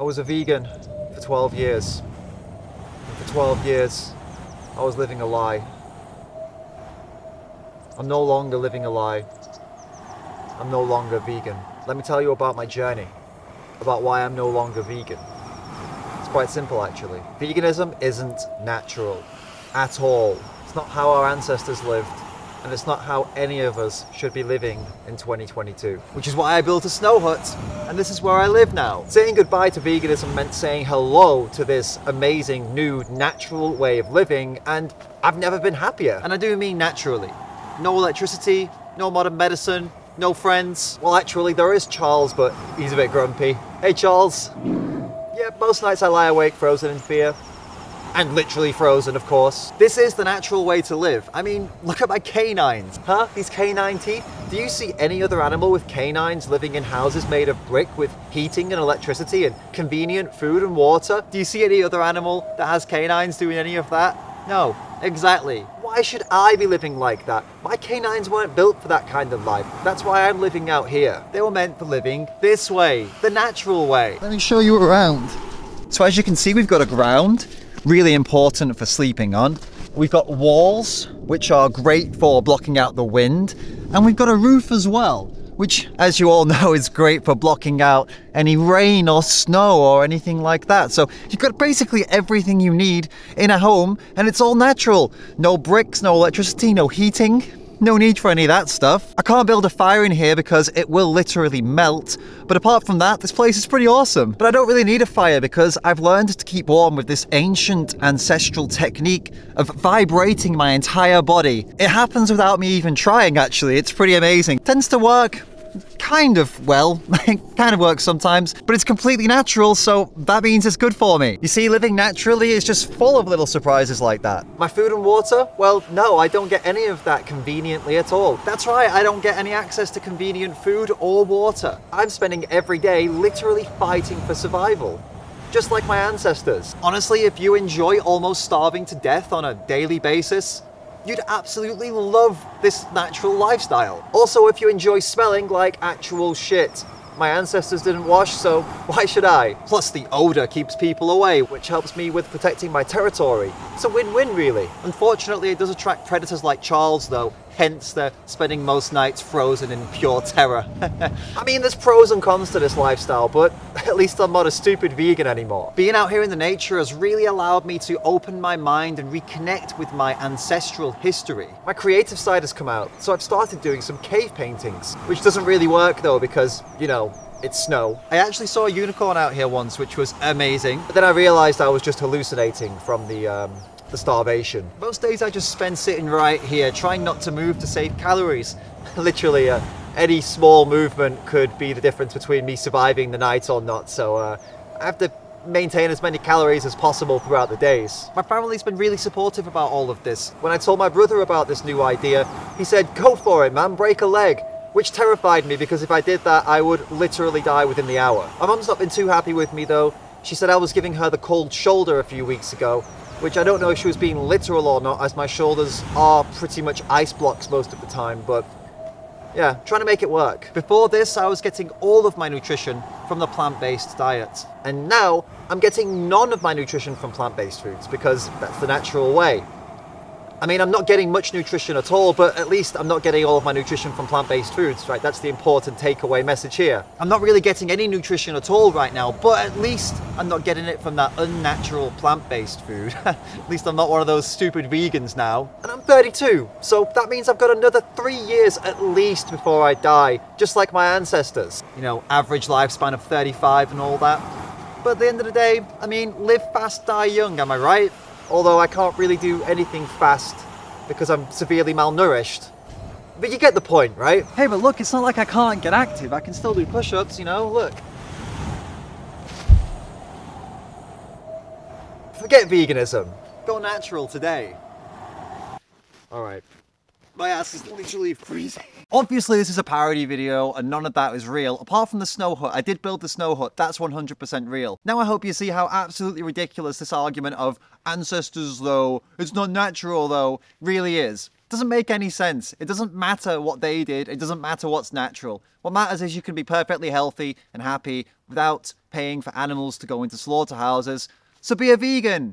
I was a vegan for 12 years. And for 12 years, I was living a lie. I'm no longer living a lie. I'm no longer vegan. Let me tell you about my journey, about why I'm no longer vegan. It's quite simple actually. Veganism isn't natural at all. It's not how our ancestors lived, and it's not how any of us should be living in 2022. Which is why I built a snow hut, and this is where I live now. Saying goodbye to veganism meant saying hello to this amazing, new, natural way of living, and I've never been happier. And I do mean naturally. No electricity, no modern medicine, no friends. Well, actually, there is Charles, but he's a bit grumpy. Hey, Charles. Yeah, most nights I lie awake frozen in fear. And literally frozen, of course. This is the natural way to live. I mean, look at my canines. Huh? These canine teeth? Do you see any other animal with canines living in houses made of brick with heating and electricity and convenient food and water? Do you see any other animal that has canines doing any of that? No, exactly. Why should I be living like that? My canines weren't built for that kind of life. That's why I'm living out here. They were meant for living this way, the natural way. Let me show you around. So as you can see, we've got a ground. Really important for sleeping on. We've got walls, which are great for blocking out the wind. And we've got a roof as well, which, as you all know, is great for blocking out any rain or snow or anything like that. So you've got basically everything you need in a home, and it's all natural. No bricks, no electricity, no heating. No need for any of that stuff. I can't build a fire in here because it will literally melt. But apart from that, this place is pretty awesome. But I don't really need a fire because I've learned to keep warm with this ancient ancestral technique of vibrating my entire body. It happens without me even trying, actually. It's pretty amazing. Tends to work kind of well. It kind of works sometimes, but it's completely natural, so that means it's good for me. You see, living naturally is just full of little surprises like that. My food and water? Well, no, I don't get any of that conveniently at all. That's right, I don't get any access to convenient food or water. I'm spending every day literally fighting for survival. Just like my ancestors. Honestly, if you enjoy almost starving to death on a daily basis, you'd absolutely love this natural lifestyle. Also, if you enjoy smelling like actual shit. My ancestors didn't wash, so why should I? Plus the odor keeps people away, which helps me with protecting my territory. It's a win-win really. Unfortunately, it does attract predators like Charles though, hence they're spending most nights frozen in pure terror. I mean, there's pros and cons to this lifestyle, but at least I'm not a stupid vegan anymore. Being out here in the nature has really allowed me to open my mind and reconnect with my ancestral history. My creative side has come out, so I've started doing some cave paintings, which doesn't really work though because, you know, it's snow. I actually saw a unicorn out here once, which was amazing, but then I realized I was just hallucinating from the starvation. Most days I just spend sitting right here, trying not to move to save calories. Literally, any small movement could be the difference between me surviving the night or not, so I have to maintain as many calories as possible throughout the days. My family's been really supportive about all of this. When I told my brother about this new idea, he said, "Go for it, man, break a leg." Which terrified me because if I did that, I would literally die within the hour. My mum's not been too happy with me though. She said I was giving her the cold shoulder a few weeks ago, which I don't know if she was being literal or not, as my shoulders are pretty much ice blocks most of the time, but yeah, trying to make it work. Before this, I was getting all of my nutrition from the plant-based diet. And now, I'm getting none of my nutrition from plant-based foods because that's the natural way. I mean, I'm not getting much nutrition at all, but at least I'm not getting all of my nutrition from plant-based foods, right? That's the important takeaway message here. I'm not really getting any nutrition at all right now, but at least I'm not getting it from that unnatural plant-based food. At least I'm not one of those stupid vegans now. And I'm 32, so that means I've got another 3 years at least before I die, just like my ancestors. You know, average lifespan of 35 and all that. But at the end of the day, I mean, live fast, die young, am I right? Although I can't really do anything fast because I'm severely malnourished. But you get the point, right? Hey, but look, it's not like I can't get active. I can still do push-ups, you know, look. Forget veganism. Go natural today. All right. My ass is literally freezing. Obviously, this is a parody video and none of that is real. Apart from the snow hut, I did build the snow hut. That's 100% real. Now I hope you see how absolutely ridiculous this argument of ancestors though, it's not natural though, really is. It doesn't make any sense. It doesn't matter what they did. It doesn't matter what's natural. What matters is you can be perfectly healthy and happy without paying for animals to go into slaughterhouses. So be a vegan!